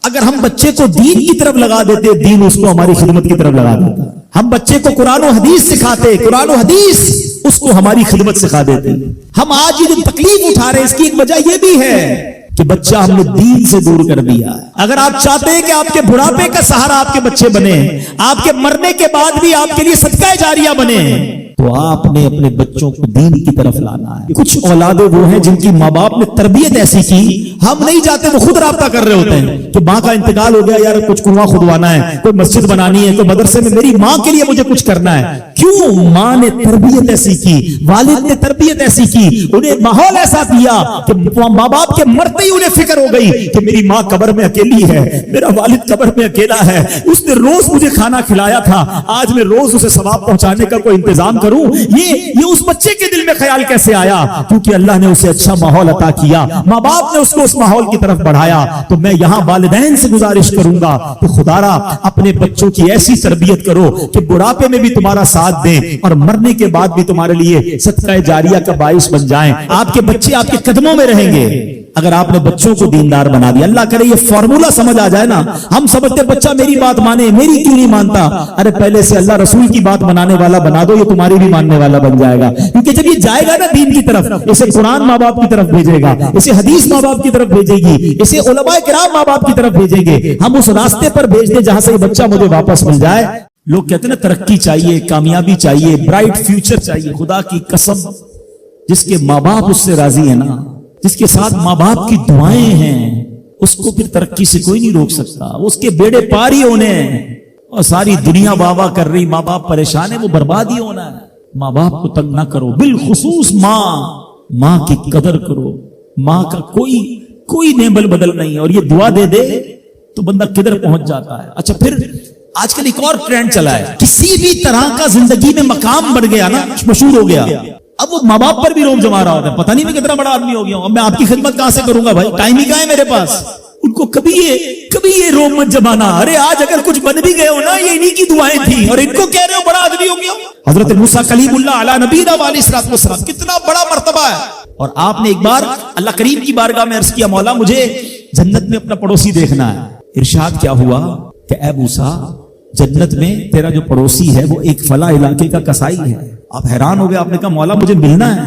اگر ہم بچے کو دین کی طرف لگا دیتے، دین اس کو ہماری خدمت کی طرف لگا دیتا. ہم بچے کو قرآن و حدیث سکھاتے، قرآن و حدیث اس کو ہماری خدمت سکھا دیتے. ہم آج یہ جو تکلیف اٹھا رہے ہیں اس کی ایک وجہ یہ بھی ہے کہ بچہ ہم نے دین سے دور کر دیا. اگر آپ چاہتے ہیں کہ آپ کے بڑھاپے کا سہارا آپ کے بچے بنے، آپ کے مرنے کے بعد بھی آپ کے لیے صدقہ جاریہ بنے، تو آپ نے اپنے بچوں کو دین کی طرف لانا ہے. کچھ اولادیں وہ ہیں جن کی ماں باپ نے تربیت ایسی کی، ہم نہیں جاتے وہ خود رابطہ کر رہے ہوتے ہیں کہ ماں کا انتقال ہو گیا، یار کچھ کنواں کھدوانا ہے، کوئی مسجد بنانی ہے، کوئی مدرسے میں میری ماں کے لیے مجھے کچھ کرنا ہے. کیوں؟ ماں نے تربیت ایسی کی، والد نے تربیت ایسی کی، انہیں ماحول ایسا دیا کہ ماں باپ کے مرتے ہی انہیں فکر ہو گئی کہ میری ماں قبر میں اکیلی ہے، میرا والد قبر میں اکیلا ہے، اس نے روز مجھے کھانا کھلایا تھا، آج میں روز اسے ثواب پہنچانے کا کوئی انتظام کروں. یہ اس بچے کے دل میں خیال کیسے آیا؟ کیونکہ اللہ نے اسے اچھا ماحول عطا کیا، ماں باپ نے اس کو اس ماحول کی طرف بڑھایا. تو میں یہاں والدین سے گزارش کروں گا کہ خدا را اپنے بچوں کی ایسی تربیت کرو کہ بڑھاپے میں بھی تمہارا ساتھ دیں اور مرنے کے بعد بھی تمہارے لیے صدقہ جاریہ کا باعث بن جائیں. آپ کے بچے آپ کے قدموں میں رہیں گے اگر آپ نے بچوں کو دیندار بنا دیا. اللہ کرے یہ فارمولا سمجھ آ جائے نا. ہم سمجھتے بچہ میری بات مانے، میری کیوں نہیں مانتا؟ ارے پہلے سے اللہ رسول کی بات منانے والا بنا دو، یہ تمہاری بھی ماننے والا بن جائے گا. کیونکہ جب یہ جائے گا نا دین کی طرف، اسے قرآن ماں باپ کی طرف بھیجے گا، اسے حدیث ماں باپ کی طرف بھیجے گی، اسے علماء کرام ماں باپ کی طرف بھیجیں گے. ہم اس راستے پر بھیج دیں جہاں سے یہ بچہ مجھے واپس مل جائے. لوگ کہتے ہیں نا ترقی چاہیے، کامیابی چاہیے، برائٹ فیوچر چاہیے. خدا کی قسم، جس کے ماں باپ اس سے راضی ہے نا، جس کے ساتھ ماں باپ کی دعائیں ہیں، اس کو پھر ترقی سے کوئی نہیں روک سکتا. اس کے بیڑے پار ہی ہونے ہیں. اور ساری دنیا واہ واہ کر رہی، ماں باپ پریشان ہے، وہ برباد ہی ہونا ہے. ماں باپ کو تنگ نہ کرو، بالخصوص ماں کی قدر کرو. ماں کا کوئی نیبل بدل نہیں ہے. اور یہ دعا دے دے تو بندہ کدھر پہنچ جاتا ہے. اچھا پھر آج کل ایک اور ٹرینڈ چلا ہے، کسی بھی طرح کا زندگی میں مقام بڑھ گیا نا، مشہور ہو گیا، اب وہ ماں باپ پر بھی روب جما رہا ہوتا ہے. پتہ نہیں میں کتنا بڑا آدمی ہو گیا ہوں، اب میں آپ کی خدمت کہاں سے کروں گا بھائی، ٹائم ہی کہاں ہے میرے پاس. ان کو کبھی یہ روب مت جمانا. ارے آج اگر کچھ بن بھی گئے ہو نا، یہ انہی کی دعائیں تھیں، اور ان کو کہہ رہے ہو بڑا آدمی ہو گیا. حضرت موسیٰ کلیم اللہ علی نبینا علیہ الصلوۃ والسلام، کتنا بڑا مرتبہ ہے. اور آپ نے ایک بار اللہ کریم کی بارگاہ میں عرض کیا، مولا مجھے جنت میں اپنا پڑوسی دیکھنا ہے. ارشاد کیا ہوا کہ اے موسیٰ، جنت میں تیرا جو پڑوسی ہے وہ ایک فلاں علاقے کا کسائی ہے. آپ حیران ہو گئے، آپ نے کہا مولا مجھے ملنا ہے.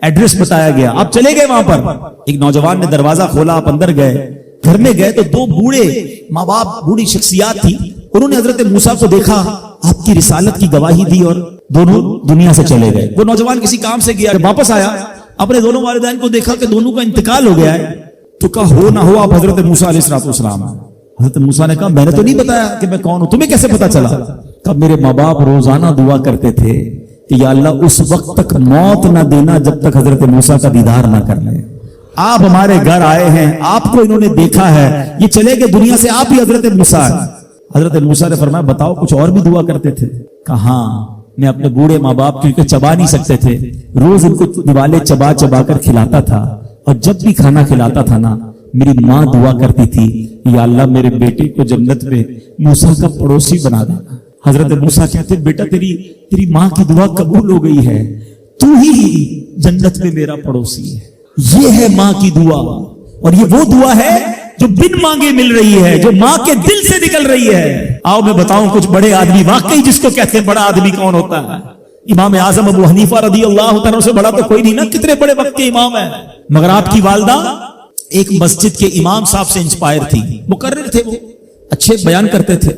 ایڈریس بتایا گیا، آپ چلے گئے وہاں پر. ایک نوجوان نے دروازہ کھولا، آپ اندر گئے. گھر میں گئے تو دو بوڑھے ماں باپ، بوڑھی شخصیات تھی. انہوں نے حضرت موسیٰ کو دیکھا، آپ کی رسالت کی گواہی دی اور دونوں دنیا سے چلے گئے. وہ نوجوان کسی کام سے گیا، واپس آیا، اپنے دونوں والدین کو دیکھا کہ دونوں کا انتقال ہو گیا ہے. تو کہا ہو نہ ہو آپ حضرت موسیٰ علیہ الصلوۃ والسلام. حضرت موسیٰ نے کہا میں نے تو نہیں بتایا کہ میں کون ہوں، تمہیں کیسے پتا چلا؟ کہا میرے ماں باپ روزانہ دعا کرتے تھے کہ یا اللہ اس وقت تک موت نہ دینا جب تک حضرت موسیٰ کا دیدار نہ کر لیں. آپ ہمارے گھر آئے ہیں، آپ کو انہوں نے دیکھا ہے، یہ چلے گئے دنیا سے، آپ ہی حضرت موسیٰ. حضرت موسیٰ نے فرمایا بتاؤ کچھ اور بھی دعا کرتے تھے؟ کہا ہاں، میں اپنے بوڑھے ماں باپ کیونکہ چبا نہیں سکتے تھے، روز ان کو دیوالے چبا چبا کر کھلاتا تھا. اور جب بھی کھانا کھلاتا تھا نا، میری ماں دعا کرتی تھی یا اللہ میرے بیٹے کو جنت میں موسیٰ کا پڑوسی بنا دینا. حضرت موسیٰ کہتے بیٹا تیری ماں کی دعا قبول ہو گئی ہے، تو ہی جنت میں میرا پڑوسی ہے. یہ ہے ماں کی دعا، اور یہ وہ دعا ہے جو بن مانگے مل رہی ہے، جو ماں کے دل سے نکل رہی ہے. آؤ میں بتاؤں کچھ بڑے آدمی، واقعی جس کو کہتے ہیں بڑا آدمی کون ہوتا ہے. امام اعظم ابو حنیفہ رضی اللہ تعالیٰ سے بڑا تو کوئی نہیں نا، کتنے بڑے وقت کے امام ہیں. مگر آپ کی والدہ ایک مسجد کے امام صاحب سے انسپائر تھی، مقرر تھے، وہ اچھے بیان کرتے تھے.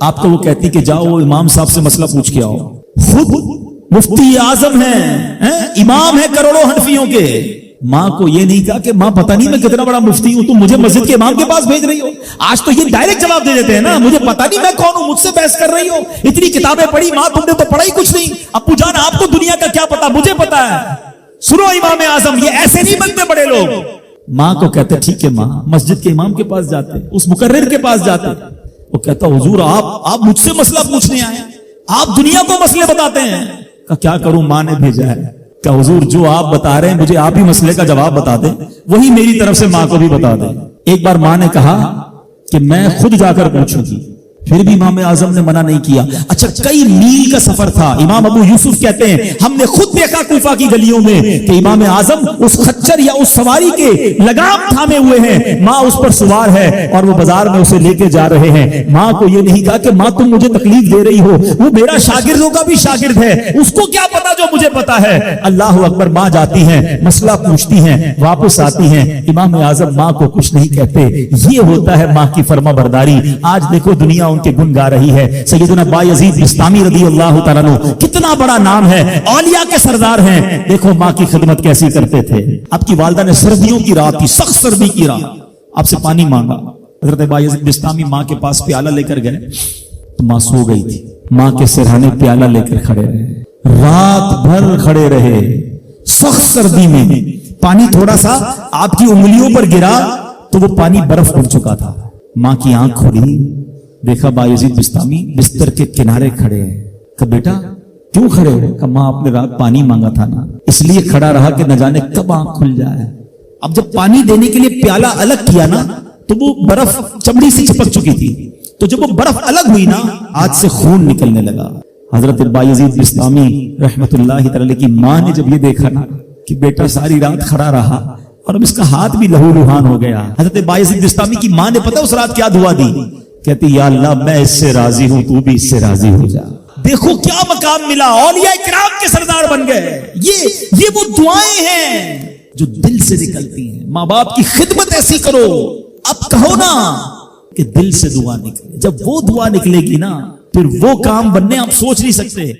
آپ کو وہ کہتی کہ جاؤ وہ امام صاحب سے مسئلہ پوچھ کے آؤ. خود مفتی اعظم ہیں، امام ہیں کروڑوں حنفیوں کے. ماں کو یہ نہیں کہا کہ ماں پتہ نہیں میں کتنا بڑا مفتی ہوں، تم مجھے مسجد کے امام کے پاس بھیج رہی ہو. آج تو یہ ڈائریکٹ جواب دے دیتے ہیں نا، مجھے پتہ نہیں میں کون ہوں، مجھ سے بحث کر رہی ہو، اتنی کتابیں پڑھی ماں، تم نے تو پڑھا ہی کچھ نہیں. ابو جان آپ کو دنیا کا کیا پتا، مجھے پتا ہے. سنو امام اعظم، یہ ایسے نہیں بنتے بڑے لوگ. ماں کو کہتے ٹھیک ہے ماں، مسجد کے امام کے پاس جاتے، اس مقرر کے پاس جاتے. وہ کہتا حضور آپ مجھ سے مسئلہ پوچھنے آئے، آپ دنیا کو مسئلے بتاتے ہیں. کہ کیا کروں، ماں نے بھیجا ہے. کہ حضور جو آپ بتا رہے ہیں مجھے آپ ہی مسئلے کا جواب بتا دیں، وہی میری طرف سے ماں کو بھی بتا دیں. ایک بار ماں نے کہا کہ میں خود جا کر پوچھوں گی. پھر بھی امام اعظم نے منع نہیں کیا. اچھا کئی میل کا سفر تھا. امام ابو یوسف کہتے ہیں ہم نے خود دیکھا کوفہ کی گلیوں میں کہ امام اعظم اس خچر یا اس سواری کے لگام تھامے ہوئے ہیں, ماں اس پر سوار ہے اور وہ بازار میں اسے لے کے جا رہے ہیں. ماں کو یہ نہیں کہا کہ ماں تم مجھے تکلیف دے رہی ہو, وہ میرا شاگردوں کا بھی شاگرد ہے, اس کو کیا پتا جو مجھے پتا ہے. اللہ اکبر. ماں جاتی ہیں, مسئلہ پوچھتی ہیں, واپس آتی ہیں. امام اعظم ماں کو کچھ نہیں کہتے. یہ ہوتا ہے ماں کی فرما برداری. آج دیکھو دنیا ان کے گن گا رہی ہے. سیدنا بایزید بستامی رضی اللہ تعالیٰ عنہ کتنا بڑا نام ہے, اولیاء کے سردار ہیں. دیکھو ماں کی خدمت کیسی کرتے تھے. آپ کی والدہ نے سردیوں کی رات کی, سخت سردی کی رات, آپ سے پانی مانگا. حضرت بایزید بستامی ماں کے پاس پیالہ لے کر گئے تو ماں سو گئی تھی. ماں کے سرہانے پیالہ لے کر کھڑے رہے, رات بھر کھڑے رہے سخت سردی میں. پانی تھوڑا سا آپ کی انگلیوں پر گرا تو وہ پانی برف بن چکا تھا. ماں کی آنکھ کھلی, دیکھا بایزید بستامی بستر کے کنارے کھڑے ہیں. کہ بیٹا کیوں کھڑے ہو؟ کہ ماں آپ نے رات پانی مانگا تھا نا, اس لیے کھڑا رہا کہ نہ جانے کب آنکھ کھل جائے. اب جب پانی دینے کے لیے پیالہ الگ کیا نا تو وہ برف چمڑی سے چپک چکی تھی, تو جب وہ برف الگ ہوئی نا آج سے خون نکلنے لگا. حضرت بایزید بستامی رحمت اللہ تعالی کی ماں نے جب یہ دیکھا نا کہ بیٹا ساری رات کھڑا رہا اور اب اس کا ہاتھ بھی لہو لہان ہو گیا, حضرت بایزید بستامی کی ماں نے پتہ اس رات کیا دعا دی؟ کہتی یا اللہ میں اس سے راضی ہوں, تو بھی اس سے راضی ہو جا. دیکھو کیا مقام ملا, اولیاء کرام کے سردار بن گئے. یہ وہ دعائیں ہیں جو دل سے نکلتی ہیں. ماں باپ کی خدمت ایسی کرو, اب کہو نا کہ دل سے دعا نکلے. جب وہ دعا نکلے گی نا پھر وہ کام بننے آپ سوچ نہیں سکتے.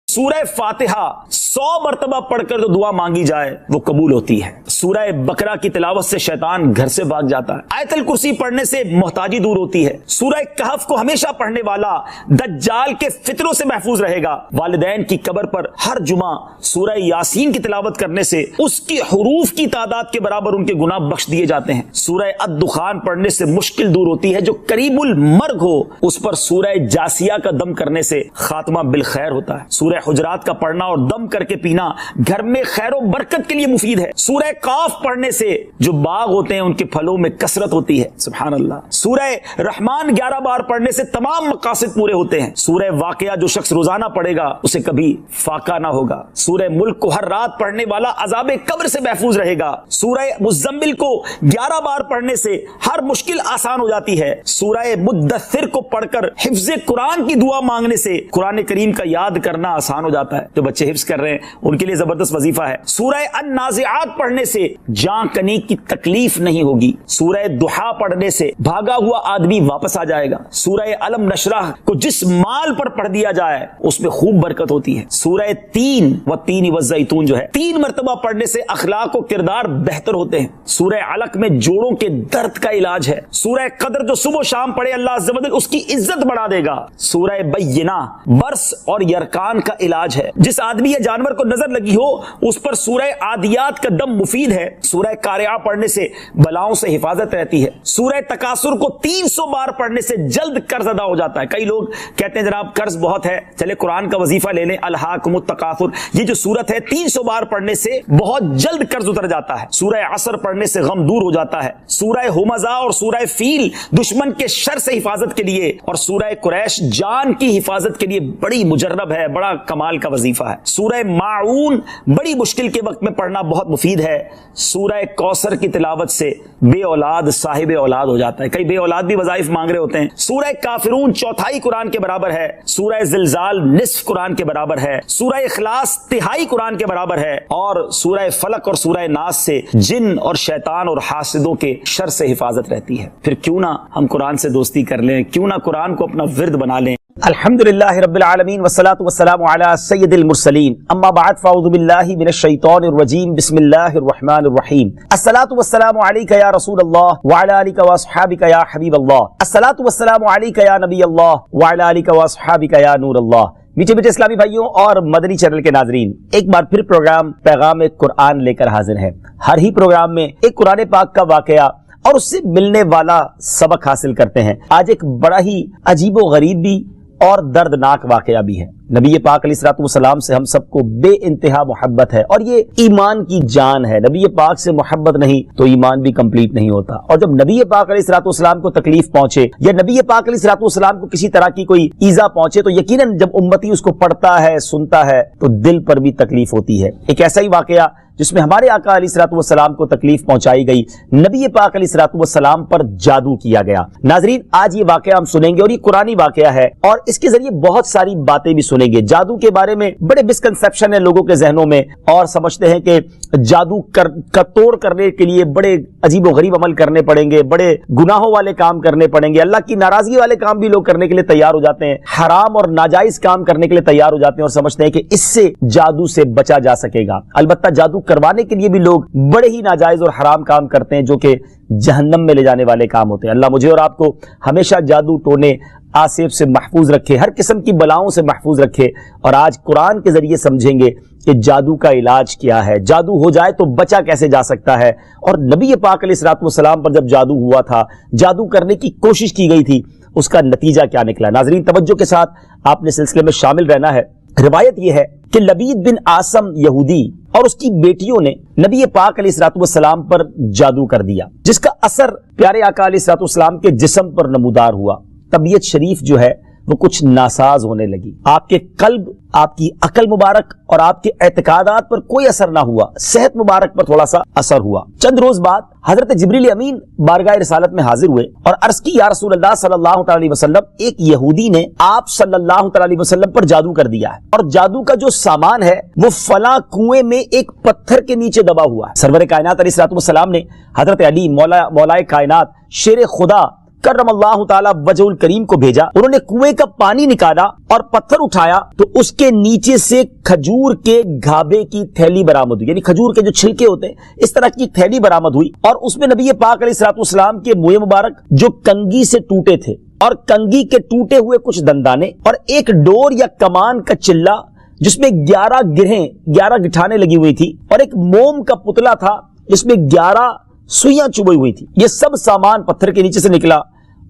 سورہ فاتحہ 100 مرتبہ پڑھ کر جو دعا مانگی جائے وہ قبول ہوتی ہے. سورہ بقرہ کی تلاوت سے شیطان گھر سے بھاگ جاتا ہے. آیت الکرسی پڑھنے سے محتاجی دور ہوتی ہے. سورہ کہف کو ہمیشہ پڑھنے والا دجال کے فتنوں سے محفوظ رہے گا. والدین کی قبر پر ہر جمعہ سورہ یاسین کی تلاوت کرنے سے اس کی حروف کی تعداد کے برابر ان کے گناہ بخش دیے جاتے ہیں. سورہ الدخان پڑھنے سے مشکل دور ہوتی ہے. جو قریب المرگ ہو اس پر سورہ جاسیہ کا دم کرنے سے خاتمہ بالخیر ہوتا ہے. سورہ حجرات کا پڑھنا اور دم کر کے پینا گھر میں خیر و برکت کے لیے مفید ہے. سورہ قاف پڑھنے سے جو باغ ہوتے ہیں ان کے پھلوں میں کثرت ہوتی ہے. سبحان اللہ. سورہ رحمان 11 بار پڑھنے سے تمام مقاصد پورے ہوتے ہیں. سورہ واقعہ جو شخص روزانہ پڑھے گا اسے کبھی فاقہ نہ ہوگا. سورہ ملک کو ہر رات پڑھنے والا عذاب قبر سے محفوظ رہے گا. سورہ مزمل کو 11 بار پڑھنے سے ہر مشکل آسان ہو جاتی ہے. سورہ مدثر کو پڑھ کر حفظ قرآن کی دعا مانگنے سے قرآن کریم کا یاد کرنا آسان ہو جاتا ہے. جو بچے حفظ کر رہے ہیں ان کے لیے زبردست وظیفہ ہے. سورہ النازعات پڑھنے سے جان کنی کی تکلیف نہیں ہوگی. سورہ ضحیٰ پڑھنے سے بھاگا ہوا آدمی واپس آ جائے گا. سورہ علم نشرح کو جس مال پر پڑھ دیا جائے اس میں خوب برکت ہوتی ہے. سورہ تین والتین والزیتون جو ہے 3 مرتبہ پڑھنے سے اخلاق و کردار بہتر ہوتے ہیں. سورہ علق میں جوڑوں کے درد کا علاج ہے. سورہ قدر جو صبح و شام پڑھے اللہ عز و جل اس کی عزت بڑھا دے گا. سورہ بینہ برس اور یرکان کا علاج ہے. جس آدمی یا جانور کو نظر لگی ہو اس پر سورہ عادیات کا دم مفید ہے. سورہ قارعہ پڑھنے سے بلاؤں سے حفاظت رہتی ہے. سورہ تکاثر کو 300 بار پڑھنے سے جلد قرض ادا ہو جاتا ہے. کئی لوگ کہتے ہیں جناب قرض بہت ہے, چلے قرآن کا وظیفہ لے لیں. الہاکم التکاثر یہ جو سورت ہے 300 بار پڑھنے سے بہت جلد قرض اتر جاتا ہے. سورہ عصر پڑھنے سے غم دور ہو جاتا ہے. سورہ ہمزہ اور سورہ فیل دشمن کے شر سے حفاظت کے لیے اور سورہ قریش جان کی حفاظت کے لیے بڑی مجرب ہے, بڑا کمال کا وظیفہ ہے. سورہ ماعون بڑی مشکل کے وقت میں پڑھنا بہت مفید ہے. سورہ کوثر کی تلاوت سے بے اولاد صاحب اولاد ہو جاتا ہے. کئی بے اولاد بھی وظائف مانگ رہے ہوتے ہیں. سورہ کافرون 1/4 قرآن کے برابر ہے. سورہ زلزال نصف قرآن کے برابر ہے. سورہ اخلاص 1/3 قرآن کے برابر ہے. اور سورہ فلق اور سورہ ناس سے جن اور شیطان اور حاسدوں کے شر سے حفاظت رہتی ہے. پھر کیوں نہ ہم قرآن سے دوستی کر لیں, کیوں نہ قرآن کو اپنا ورد بنا لیں. الحمدللہ رب العالمین والصلاة والسلام علی سید المرسلین اما بعد فاعوذ باللہ من الشیطان الرجیم بسم اللہ الرحمن الرحیم الصلاة والسلام علیک یا رسول اللہ وعلی آلک واصحابک یا حبیب اللہ الصلاة والسلام علیک یا نبی اللہ وعلی آلک واصحابک یا نور اللہ. میٹھے میٹھے اسلامی بھائیوں اور مدنی چینل کے ناظرین, ایک بار پھر پروگرام پیغام قرآن لے کر حاضر ہے. ہر ہی پروگرام میں ایک قرآن پاک کا واقعہ اور اس سے ملنے والا سبق حاصل کرتے ہیں. آج ایک بڑا ہی عجیب و غریب بھی اور دردناک واقعہ بھی ہے. نبی پاک علیہ الصلوۃ والسلام سے ہم سب کو بے انتہا محبت ہے اور یہ ایمان کی جان ہے. نبی پاک سے محبت نہیں تو ایمان بھی کمپلیٹ نہیں ہوتا. اور جب نبی پاک علیہ الصلوۃ والسلام کو تکلیف پہنچے یا نبی پاک علیہ الصلوۃ والسلام کو کسی طرح کی کوئی ایذا پہنچے تو یقیناً جب امتی اس کو پڑھتا ہے سنتا ہے تو دل پر بھی تکلیف ہوتی ہے. ایک ایسا ہی واقعہ جس میں ہمارے آقا علیہ الصلوۃ والسلام کو تکلیف پہنچائی گئی، نبی پاک علیہ الصلوۃ والسلام پر جادو کیا گیا. ناظرین آج یہ واقعہ ہم سنیں گے اور یہ قرآنی واقعہ ہے اور اس کے ذریعے بہت ساری باتیں بھی سنیں گے. جادو کے بارے میں بڑے مسکنسیپشن ہیں لوگوں کے ذہنوں میں اور سمجھتے ہیں کہ جادو کا توڑ کرنے کے لیے بڑے عجیب و غریب عمل کرنے پڑیں گے، بڑے گناہوں والے کام کرنے پڑیں گے، اللہ کی ناراضگی والے کام بھی لوگ کرنے کے لیے تیار ہو جاتے ہیں، حرام اور ناجائز کام کرنے کے لیے تیار ہو جاتے ہیں اور سمجھتے ہیں کہ اس سے جادو سے بچا جا سکے گا. البتہ جادو کروانے کے لیے بھی لوگ بڑے ہی ناجائز اور حرام کام کرتے ہیں جو کہ جہنم میں لے جانے والے کام ہوتے ہیں. اللہ مجھے اور آپ کو ہمیشہ جادو ٹونے آسیب سے محفوظ رکھے، ہر قسم کی بلاؤں سے محفوظ رکھے. اور آج قرآن کے ذریعے سمجھیں گے کہ جادو کا علاج کیا ہے، جادو ہو جائے تو بچا کیسے جا سکتا ہے. اور نبی پاک علیہ الصلوۃ والسلام پر جب جادو ہوا تھا، جادو کرنے کی کوشش کی گئی تھی، اس کا نتیجہ کیا نکلا. ناظرین توجہ کے ساتھ آپ نے سلسلے میں شامل رہنا ہے. روایت یہ ہے کہ لبید بن عاصم یہودی اور اس کی بیٹیوں نے نبی پاک علیہ الصلوۃ والسلام پر جادو کر دیا جس کا اثر پیارے آقا علیہ الصلوۃ والسلام کے جسم پر نمودار ہوا. طبیعت شریف جو ہے وہ کچھ ناساز ہونے لگی. آپ کے قلب، آپ کی عقل مبارک اور آپ کے اعتقادات پر کوئی اثر نہ ہوا، صحت مبارک پر تھوڑا سا اثر ہوا. چند روز بعد حضرت جبریل امین بارگاہ رسالت میں حاضر ہوئے اور عرض کی یا رسول اللہ صلی اللہ تعالی علیہ وسلم، ایک یہودی نے آپ صلی اللہ تعالی علیہ وسلم پر جادو کر دیا ہے اور جادو کا جو سامان ہے وہ فلاں کنویں میں ایک پتھر کے نیچے دبا ہوا ہے. سرور کائنات علیہ الصلوۃ والسلام نے حضرت علی مولائے کائنات شیر خدا کرم اللہ تعالی وجہ الکریم کو بھیجا. انہوں نے کنویں کا پانی نکالا اور پتھر اٹھایا تو اس کے نیچے سے کھجور کے گھابے کی تھیلی برآمد ہوئی، یعنی کھجور کے جو چھلکے ہوتے ہیں اس طرح کی تھیلی برآمد ہوئی اور اس میں نبی پاک علیہ الصلوۃ والسلام کے منہ مبارک جو کنگھی سے ٹوٹے تھے اور کنگھی کے ٹوٹے ہوئے کچھ دندانے اور ایک ڈور یا کمان کا چلہ جس میں 11 گٹھانے لگی ہوئی تھی اور ایک موم کا پتلا تھا جس میں 11 سوئیاں چبھی ہوئی تھی. یہ سب سامان پتھر کے نیچے سے نکلا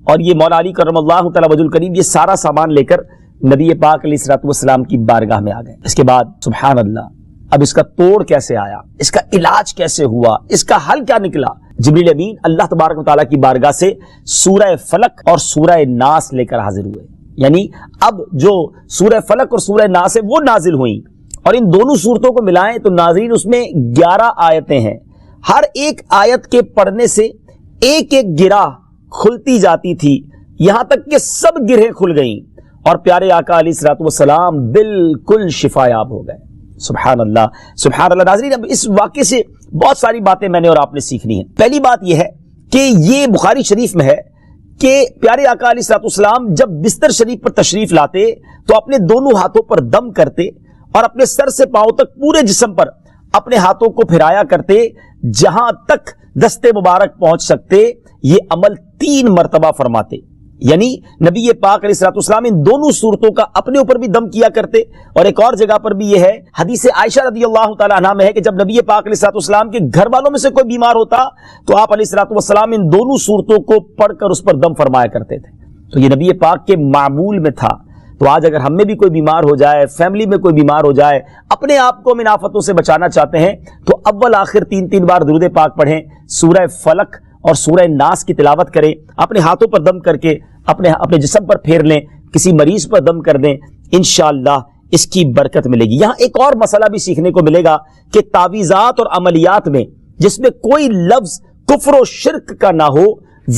اور یہ مولا علی کرم اللہ تعالی وجہ الکریم یہ سارا سامان لے کر نبی پاک علیہ الصلوۃ والسلام کی بارگاہ میں آ گئے. اس کے بعد سبحان اللہ، اب اس کا توڑ کیسے آیا، اس کا علاج کیسے ہوا، اس کا حل کیا نکلا. جبریل امین اللہ تبارک و تعالیٰ کی بارگاہ سے سورہ فلق اور سورہ ناس لے کر حاضر ہوئے. یعنی اب جو سورہ فلق اور سورہ ناس ہے وہ نازل ہوئیں اور ان دونوں صورتوں کو ملائیں تو ناظرین اس میں 11 آیتیں ہیں. ہر ایک آیت کے پڑھنے سے ایک ایک گرہ کھلتی جاتی تھی، یہاں تک کہ سب گرہیں کھل گئیں اور پیارے آقا علیہ الصلوۃ والسلام بالکل شفا یاب ہو گئے. سبحان اللہ سبحان اللہ. ناظرین اب اس واقعے سے بہت ساری باتیں میں نے اور آپ نے سیکھنی ہیں. پہلی بات یہ ہے کہ یہ بخاری شریف میں ہے کہ پیارے آقا علیہ الصلوۃ والسلام جب بستر شریف پر تشریف لاتے تو اپنے دونوں ہاتھوں پر دم کرتے اور اپنے سر سے پاؤں تک پورے جسم پر اپنے ہاتھوں کو پھرایا کرتے جہاں تک دستے مبارک پہنچ سکتے. یہ عمل 3 مرتبہ فرماتے. یعنی نبی پاک علیہ الصلوۃ والسلام ان دونوں صورتوں کا اپنے اوپر بھی دم کیا کرتے. اور ایک اور جگہ پر بھی یہ ہے، حدیث عائشہ رضی اللہ تعالی عنہا میں ہے کہ جب نبی پاک علیہ الصلوۃ والسلام کے گھر والوں میں سے کوئی بیمار ہوتا تو آپ علیہ الصلوۃ والسلام ان دونوں صورتوں کو پڑھ کر اس پر دم فرمایا کرتے تھے. تو یہ نبی پاک کے معمول میں تھا. تو آج اگر ہم میں بھی کوئی بیمار ہو جائے، فیملی میں کوئی بیمار ہو جائے، اپنے آپ کو ہم ان آفتوں سے بچانا چاہتے ہیں تو اول آخر 3 بار درود پاک پڑھیں، سورہ فلق اور سورہ ناس کی تلاوت کریں، اپنے ہاتھوں پر دم کر کے اپنے جسم پر پھیر لیں، کسی مریض پر دم کر دیں، انشاءاللہ اس کی برکت ملے گی. یہاں ایک اور مسئلہ بھی سیکھنے کو ملے گا کہ تعویذات اور عملیات میں جس میں کوئی لفظ کفر و شرک کا نہ ہو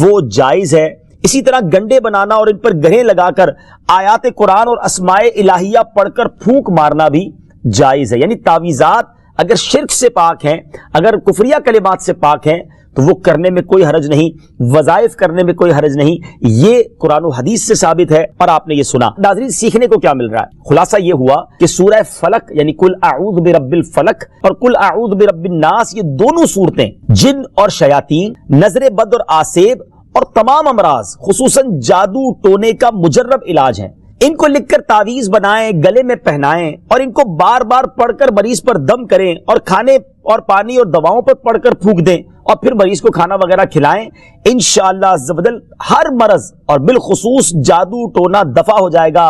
وہ جائز ہے. اسی طرح گنڈے بنانا اور ان پر گرہیں لگا کر آیات قرآن اور اسماء الہیہ پڑھ کر پھونک مارنا بھی جائز ہے. یعنی تعویذات اگر شرک سے پاک ہیں، اگر کفریہ کلمات سے پاک ہیں تو وہ کرنے میں کوئی حرج نہیں، وظائف کرنے میں کوئی حرج نہیں. یہ قرآن و حدیث سے ثابت ہے اور آپ نے یہ سنا. ناظرین سیکھنے کو کیا مل رہا ہے؟ خلاصہ یہ ہوا کہ سورہ فلق یعنی قل اعوذ برب الفلق اور قل اعوذ برب الناس، یہ دونوں صورتیں جن اور شیاطین، نظر بد اور آسیب اور تمام امراض خصوصاً جادو ٹونے کا مجرب علاج ہیں. ان کو لکھ کر تعویذ بنائیں، گلے میں پہنائیں اور ان کو بار بار پڑھ کر مریض پر دم کریں اور کھانے اور پانی اور دواؤں پر پڑھ کر پھونک دیں اور پھر مریض کو کھانا وغیرہ کھلائیں. انشاءاللہ عز و جل ہر مرض اور بالخصوص جادو ٹونا دفع ہو جائے گا.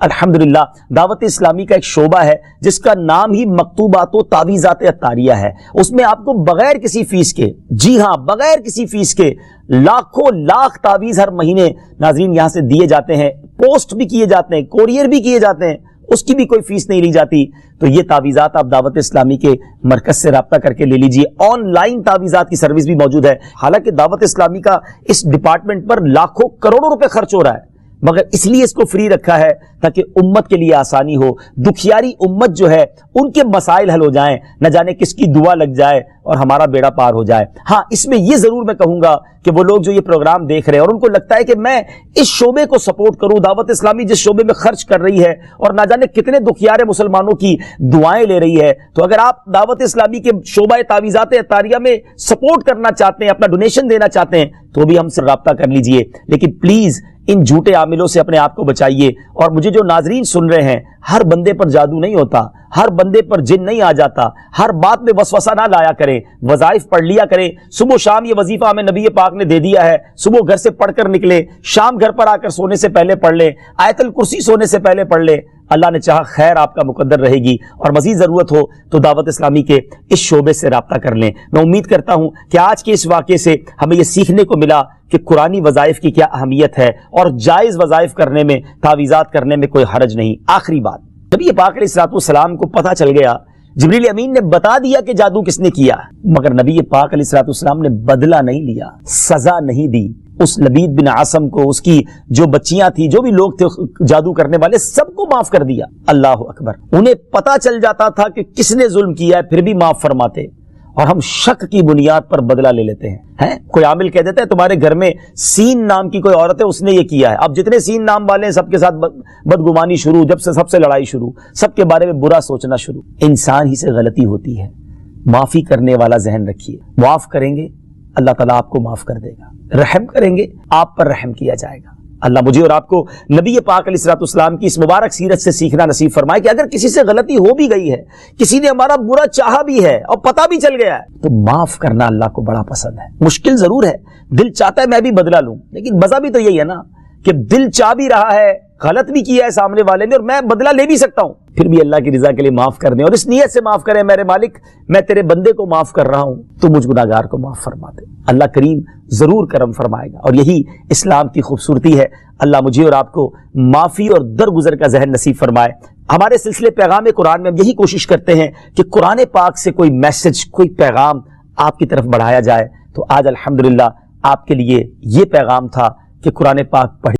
الحمدللہ دعوت اسلامی کا ایک شعبہ ہے جس کا نام ہی مکتوبات و تعویذات عطاریہ ہے. اس میں آپ کو بغیر کسی فیس کے، جی ہاں بغیر کسی فیس کے، لاکھوں لاکھ تعویذ ہر مہینے ناظرین یہاں سے دیے جاتے ہیں، پوسٹ بھی کیے جاتے ہیں، کوریئر بھی کیے جاتے ہیں، اس کی بھی کوئی فیس نہیں لی جاتی. تو یہ تعویذات آپ دعوت اسلامی کے مرکز سے رابطہ کر کے لے لیجئے. آن لائن تعویذات کی سروس بھی موجود ہے. حالانکہ دعوت اسلامی کا اس ڈپارٹمنٹ پر لاکھوں کروڑوں روپے خرچ ہو رہا ہے، مگر اس لیے اس کو فری رکھا ہے تاکہ امت کے لیے آسانی ہو. دکھیاری امت جو ہے ان کے مسائل حل ہو جائیں، نہ جانے کس کی دعا لگ جائے اور ہمارا بیڑا پار ہو جائے. ہاں اس میں یہ ضرور میں کہوں گا کہ وہ لوگ جو یہ پروگرام دیکھ رہے ہیں اور ان کو لگتا ہے کہ میں اس شعبے کو سپورٹ کروں، دعوت اسلامی جس شعبے میں خرچ کر رہی ہے اور نہ جانے کتنے دکھیارے مسلمانوں کی دعائیں لے رہی ہے، تو اگر آپ دعوت اسلامی کے شعبہ تعویذات عطاریہ میں سپورٹ کرنا چاہتے ہیں، اپنا ڈونیشن دینا چاہتے ہیں، تو بھی ہم سے رابطہ کر لیجئے. لیکن پلیز ان جھوٹے عاملوں سے اپنے آپ کو بچائیے. اور مجھے جو ناظرین سن رہے ہیں، ہر بندے پر جادو نہیں ہوتا، ہر بندے پر جن نہیں آ جاتا، ہر بات میں وسوسہ نہ لایا کریں، وظائف پڑھ لیا کریں. صبح شام یہ وظیفہ ہمیں نبی پاک نے دے دیا ہے، صبح گھر سے پڑھ کر نکلے، شام گھر پر آ کر سونے سے پہلے پڑھ لیں، آیت الکرسی سونے سے پہلے پڑھ لیں. اللہ نے چاہا خیر آپ کا مقدر رہے گی. اور مزید ضرورت ہو تو دعوت اسلامی کے اس شعبے سے رابطہ کر لیں. میں امید کرتا ہوں کہ آج کے اس واقعے سے ہمیں یہ سیکھنے کو ملا کہ قرآنی وظائف کی کیا اہمیت ہے اور جائز وظائف کرنے میں، تعویذات کرنے میں کوئی حرج نہیں. آخری بات، نبی پاک علیہ السلام کو پتہ چل گیا، جبریل امین نے بتا دیا کہ جادو کس نے کیا، مگر نبی پاک علیہ السلام نے بدلہ نہیں لیا، سزا نہیں دی. اس لبید بن عاصم کو، اس کی جو بچیاں تھی، جو بھی لوگ تھے جادو کرنے والے، سب کو معاف کر دیا. اللہ اکبر. انہیں پتا چل جاتا تھا کہ کس نے ظلم کیا ہے، پھر بھی معاف فرماتے. اور ہم شک کی بنیاد پر بدلہ لے لیتے ہیں. کوئی عامل کہہ دیتا ہے تمہارے گھر میں سین نام کی کوئی عورت ہے، اس نے یہ کیا ہے. اب جتنے سین نام والے ہیں سب کے ساتھ بدگمانی شروع، جب سے سب سے لڑائی شروع، سب کے بارے میں برا سوچنا شروع. انسان ہی سے غلطی ہوتی ہے. معافی کرنے والا ذہن رکھیے. معاف کریں گے اللہ تعالیٰ آپ کو معاف کر دے گا، رحم کریں گے آپ پر رحم کیا جائے گا. اللہ مجھے اور آپ کو نبی پاک علیہ السلام کی اس مبارک سیرت سے سیکھنا نصیب فرمائے کہ اگر کسی سے غلطی ہو بھی گئی ہے، کسی نے ہمارا برا چاہا بھی ہے اور پتہ بھی چل گیا ہے، تو معاف کرنا اللہ کو بڑا پسند ہے. مشکل ضرور ہے، دل چاہتا ہے میں بھی بدلہ لوں، لیکن مزہ بھی تو یہی ہے نا کہ دل چاہ بھی رہا ہے، غلط بھی کیا ہے سامنے والے نے، اور میں بدلہ لے بھی سکتا ہوں، پھر بھی اللہ کی رضا کے لیے معاف کر دیں اور اس نیت سے معاف کریں، میرے مالک میں تیرے بندے کو معاف کر رہا ہوں، تو مجھ گناہگار کو معاف فرما دے. اللہ کریم ضرور کرم فرمائے گا. اور یہی اسلام کی خوبصورتی ہے. اللہ مجھے اور آپ کو معافی اور درگزر کا ذہن نصیب فرمائے. ہمارے سلسلے پیغام قرآن میں ہم یہی کوشش کرتے ہیں کہ قرآن پاک سے کوئی میسج، کوئی پیغام آپ کی طرف بڑھایا جائے. تو آج الحمدللہ آپ کے لیے یہ پیغام تھا کہ قرآن پاک پڑھ